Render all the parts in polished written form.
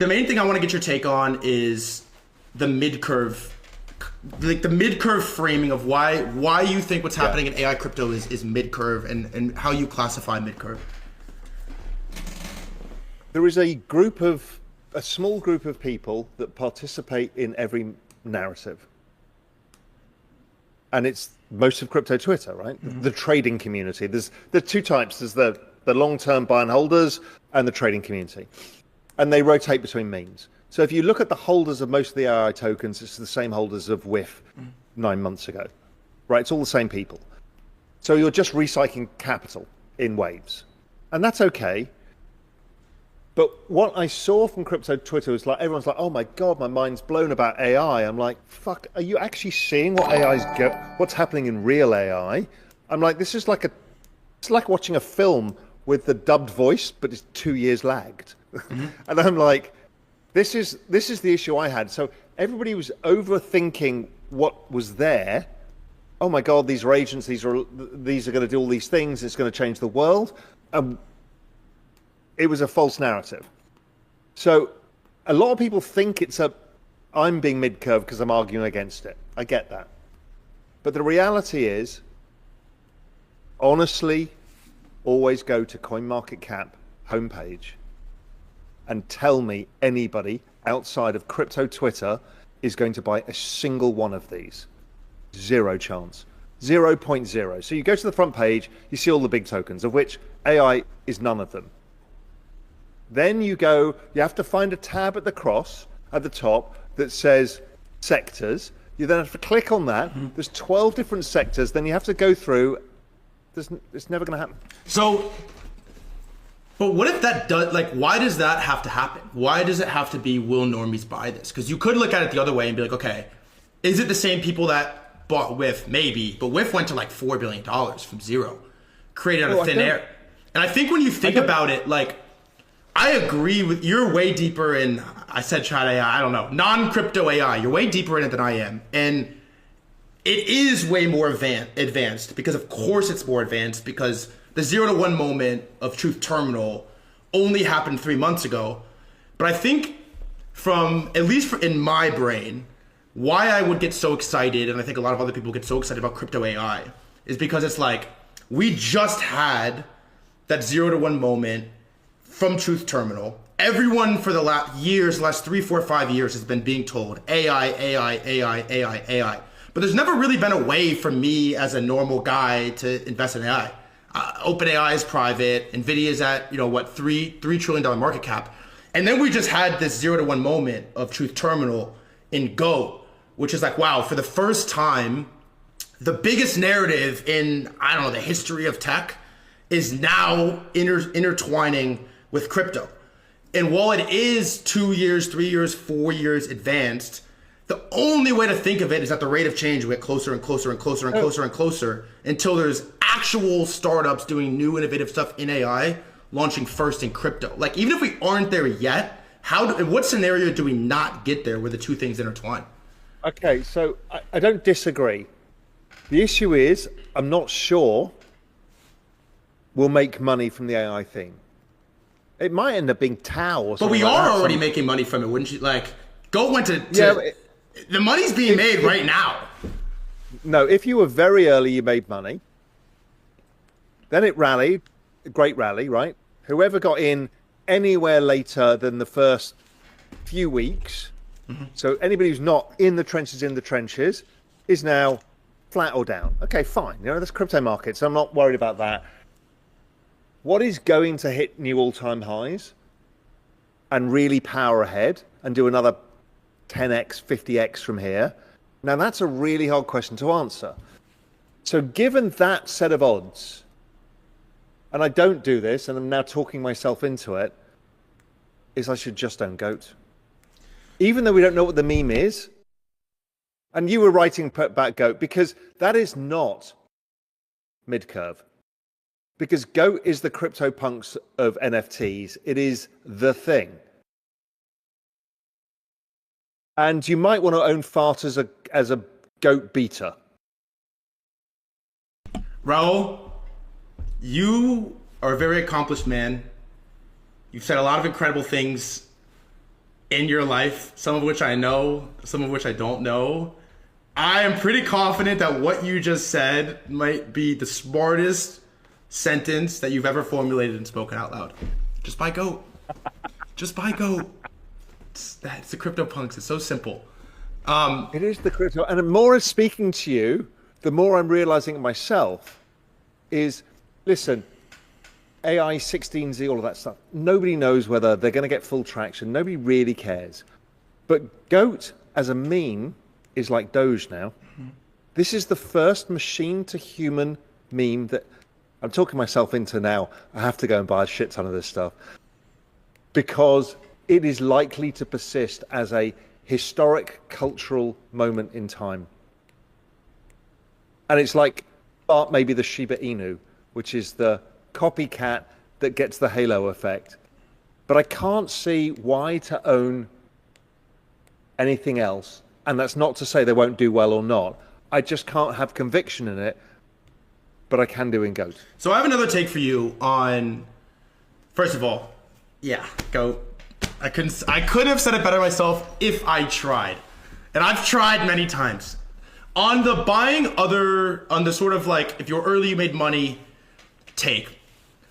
The main thing I want to get your take on is the Midcurve, like the Midcurve framing of why you think what's happening in AI crypto is Midcurve, and how you classify Midcurve. There is a small group of people that participate in every narrative. And it's most of crypto Twitter, right? Mm-hmm. The trading community. There's two types. There's the long-term buy and holders and the trading community. And they rotate between memes. So if you look at the holders of most of the AI tokens, it's the same holders of WIF 9 months ago, right? It's all the same people. So you're just recycling capital in waves. And that's okay. But what I saw from crypto Twitter was like, everyone's like, oh my God, my mind's blown about AI. I'm like, fuck, are you actually seeing what's happening in real AI? I'm like, it's like watching a film with the dubbed voice, but it's 2 years lagged. Mm-hmm. And I'm like, this is the issue I had. So everybody was overthinking what was there. Oh my God, these are agents. These are going to do all these things. It's going to change the world. It was a false narrative. So a lot of people think I'm being Midcurve because I'm arguing against it. I get that. But the reality is, honestly, always go to CoinMarketCap homepage and tell me anybody outside of crypto Twitter is going to buy a single one of these. Zero chance. 0.0. So you go to the front page, you see all the big tokens, of which AI is none of them. Then you have to find a tab at the top that says sectors. You then have to click on that. Mm-hmm. There's 12 different sectors. Then you have to go through. It's never going to happen. So, but what if that does, like, why does that have to happen? Why does it have to be will normies buy this? Because you could look at it the other way and be like, okay, is it the same people that bought WIF? Maybe, but WIF went to like $4 billion from zero, created out of thin air. And I think when you think about it, like, I agree with, you're way deeper in, I said chat AI, I don't know, non-crypto AI. You're way deeper in it than I am. And it is way more advanced because of course it's more advanced because the 0 to 1 moment of Truth Terminal only happened 3 months ago. But I think at least in my brain, why I would get so excited, and I think a lot of other people get so excited about crypto AI, is because it's like, we just had that 0 to 1 moment from Truth Terminal. Everyone for the last 3, 4, 5 years has been being told AI, AI, AI, AI, AI. But there's never really been a way for me as a normal guy to invest in AI. OpenAI is private. NVIDIA is at, $3 trillion market cap. And then we just had this 0 to 1 moment of Truth Terminal in Go, which is like, wow, for the first time, the biggest narrative in, I don't know, the history of tech is now intertwining with crypto. And while it is 2 years, 3 years, 4 years advanced, the only way to think of it is that the rate of change will get closer and closer and closer and closer and closer until there's actual startups doing new innovative stuff in AI launching first in crypto. Like, even if we aren't there yet, in what scenario do we not get there where the two things intertwine? Okay, so I don't disagree. The issue is, I'm not sure we'll make money from the AI thing. It might end up being Tau or something. But we are already making money from it, wouldn't you? Like, Go went to the money's being made right now. No, if you were very early, you made money. Then it rallied, a great rally, right? Whoever got in anywhere later than the first few weeks, so anybody who's not in the trenches, is now flat or down. Okay, fine. That's crypto markets. I'm not worried about that. What is going to hit new all-time highs and really power ahead and do another 10x, 50x from here? Now, that's a really hard question to answer. So given that set of odds, and I don't do this, and I'm now talking myself into it, is I should just own GOAT. Even though we don't know what the meme is, and you were writing about GOAT, because that is not Midcurve. Because GOAT is the CryptoPunks of NFTs. It is the thing. And you might want to own Fart as a GOAT beta. Raoul, you are a very accomplished man. You've said a lot of incredible things. in your life, some of which I know, some of which I don't know, I am pretty confident that what you just said might be the smartest sentence that you've ever formulated and spoken out loud. Just buy GOAT. Just buy GOAT. It's the CryptoPunks. It's so simple. It is the crypto. And the more I'm speaking to you, the more I'm realizing it myself is, listen, AI 16Z, all of that stuff. Nobody knows whether they're going to get full traction. Nobody really cares. But GOAT as a meme is like Doge now. This is the first machine to human meme that I'm talking myself into now. I have to go and buy a shit ton of this stuff because it is likely to persist as a historic cultural moment in time. And it's like maybe the Shiba Inu, which is the copycat that gets the halo effect. But I can't see why to own anything else. And that's not to say they won't do well or not. I just can't have conviction in it, but I can do in GOAT. So I have another take for you on, first of all, yeah, GOAT. I could have said it better myself if I tried. And I've tried many times. On the on the sort of like, if you're early, you made money take.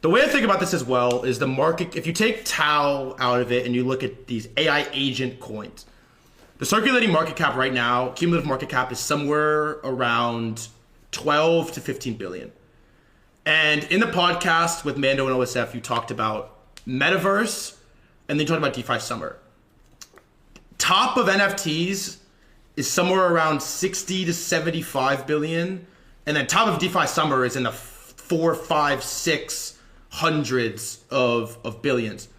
The way I think about this as well is the market, if you take Tau out of it and you look at these AI agent coins, the circulating market cap right now, cumulative market cap is somewhere around 12 to 15 billion. And in the podcast with Mando and OSF, you talked about metaverse and then you talked about DeFi Summer. Top of NFTs is somewhere around 60 to 75 billion. And then top of DeFi Summer is in the 4, 5, 6 hundreds of billions.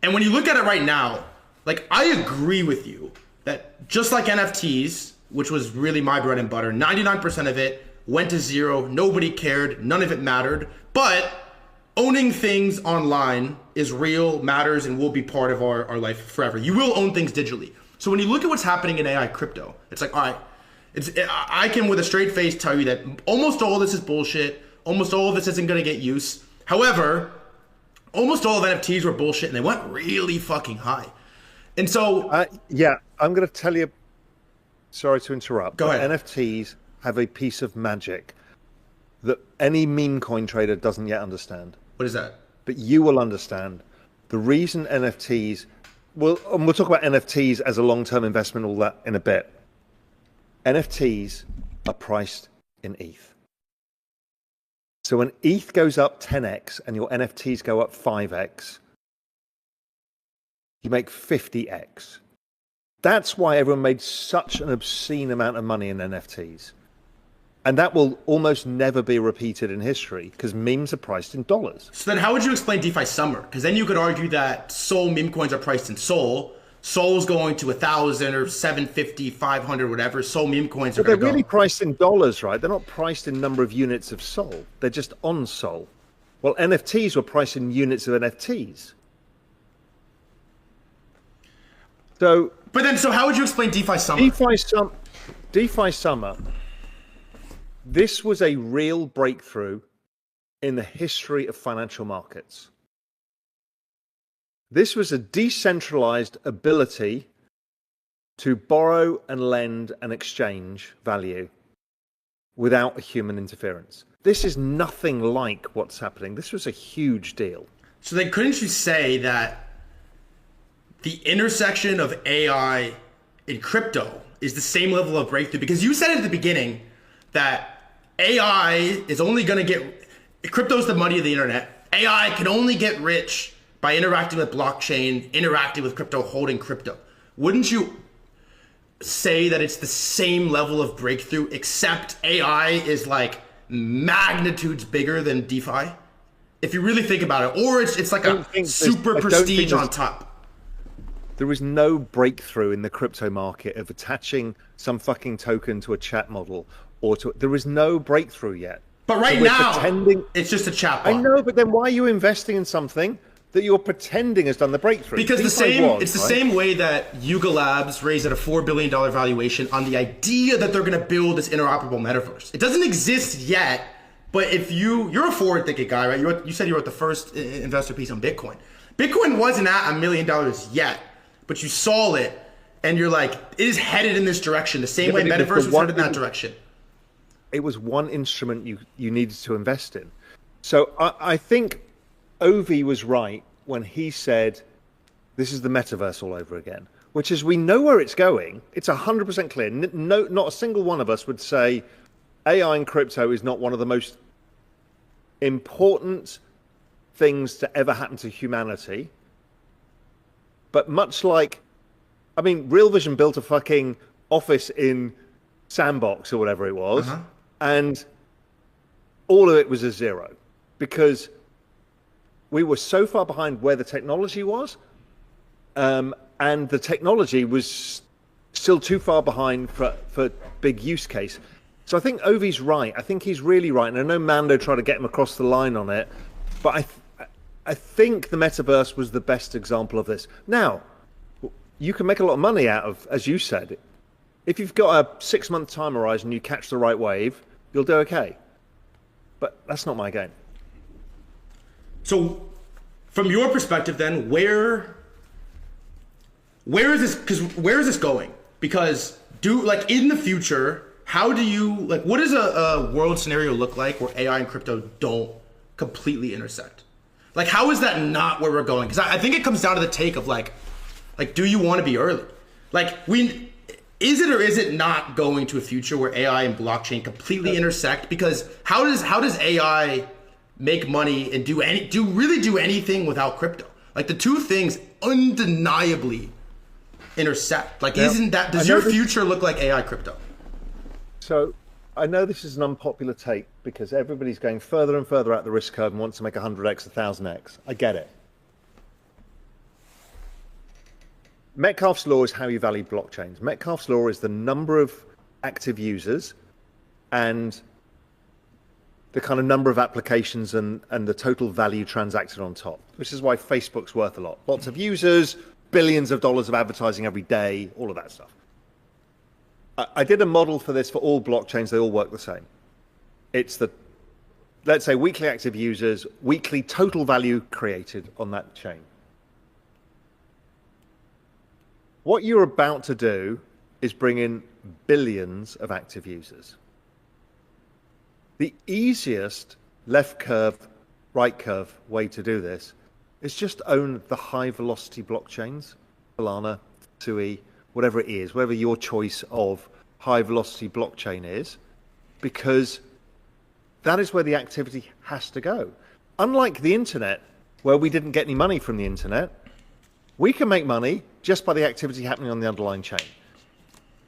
And when you look at it right now, like I agree with you that just like NFTs, which was really my bread and butter, 99% of it went to zero. Nobody cared. None of it mattered. But owning things online is real, matters, and will be part of our life forever. You will own things digitally. So when you look at what's happening in AI crypto, it's like, all right, I can with a straight face tell you that almost all of this is bullshit. Almost all of this isn't going to get use. However, almost all of NFTs were bullshit and they went really fucking high. And so... yeah, I'm going to tell you, sorry to interrupt. Go ahead. NFTs have a piece of magic that any meme coin trader doesn't yet understand. What is that? But you will understand. The reason NFTs... We'll talk about NFTs as a long-term investment, all that in a bit. NFTs are priced in ETH. So when ETH goes up 10x and your NFTs go up 5x, you make 50x. That's why everyone made such an obscene amount of money in NFTs. And that will almost never be repeated in history because memes are priced in dollars. So then how would you explain DeFi Summer? Because then you could argue that Sol meme coins are priced in Sol. Sol's going to 1,000 or 750, 500, whatever. Sol meme coins are going to go. They're really priced in dollars, right? They're not priced in number of units of Sol. They're just on Sol. Well, NFTs were priced in units of NFTs. So... But then, so how would you explain DeFi Summer? DeFi Summer... This was a real breakthrough in the history of financial markets. This was a decentralized ability to borrow and lend and exchange value without human interference. This is nothing like what's happening. This was a huge deal. So then couldn't you say that the intersection of AI and crypto is the same level of breakthrough? Because you said at the beginning that AI is only going to get, crypto's the money of the internet. AI can only get rich by interacting with blockchain, interacting with crypto, holding crypto. Wouldn't you say that it's the same level of breakthrough, except AI is like magnitudes bigger than DeFi? If you really think about it, or it's like a super prestige on top. There is no breakthrough in the crypto market of attaching some fucking token to a chat model. There is no breakthrough yet. But right now, it's just a chatbot. I know, but then why are you investing in something that you're pretending has done the breakthrough? Because it's the same way that Yuga Labs raised at a $4 billion valuation on the idea that they're going to build this interoperable metaverse. It doesn't exist yet, but if you're a forward-thinking guy, right? You said you wrote the first investor piece on Bitcoin. Bitcoin wasn't at $1 million yet, but you saw it, and you're like, it is headed in this direction, the same way but it metaverse was headed in that one- direction. It was one instrument you needed to invest in. So I think Ovi was right when he said, this is the metaverse all over again, which is we know where it's going. It's 100% clear. No, not a single one of us would say AI and crypto is not one of the most important things to ever happen to humanity. But much like, I mean, Real Vision built a fucking office in Sandbox or whatever it was, and all of it was a zero because we were so far behind where the technology was, and the technology was still too far behind for big use case. So I think Ovi's right. I think he's really right. And I know Mando tried to get him across the line on it, but I think the metaverse was the best example of this. Now, you can make a lot of money out of, as you said, if you've got a 6-month time horizon, you catch the right wave, you'll do okay. But that's not my game. So, from your perspective, then, where is this? Because where is this going? Because in the future, how do you what does a world scenario look like where AI and crypto don't completely intersect? Like, how is that not where we're going? Because I think it comes down to the take of like, do you want to be early? Is it or is it not going to a future where AI and blockchain completely intersect? Because how does AI make money and do anything without crypto? Like, the two things undeniably intersect. Like, does your future look like AI crypto? So I know this is an unpopular take because everybody's going further and further out the risk curve and wants to make 100x, 1000x. I get it. Metcalfe's law is how you value blockchains. Metcalfe's law is the number of active users and the kind of number of applications and the total value transacted on top, which is why Facebook's worth a lot. Lots of users, billions of dollars of advertising every day, all of that stuff. I did a model for this for all blockchains. They all work the same. It's let's say, weekly active users, weekly total value created on that chain. What you're about to do is bring in billions of active users. The easiest left curve, right curve way to do this is just own the high velocity blockchains, Solana, Sui, whatever it is, whatever your choice of high velocity blockchain is, because that is where the activity has to go. Unlike the internet, where we didn't get any money from the internet, we can make money just by the activity happening on the underlying chain.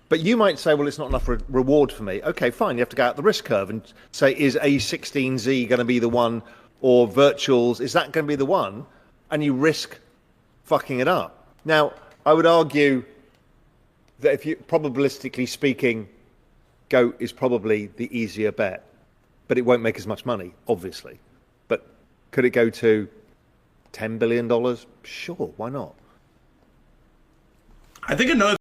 But you might say, well, it's not enough reward for me. Okay, fine. You have to go out the risk curve and say, is A16Z going to be the one, or virtuals, is that going to be the one? And you risk fucking it up. Now, I would argue that if you, probabilistically speaking, Goat is probably the easier bet, but it won't make as much money, obviously. But could it go to $10 billion? Sure, why not? I think another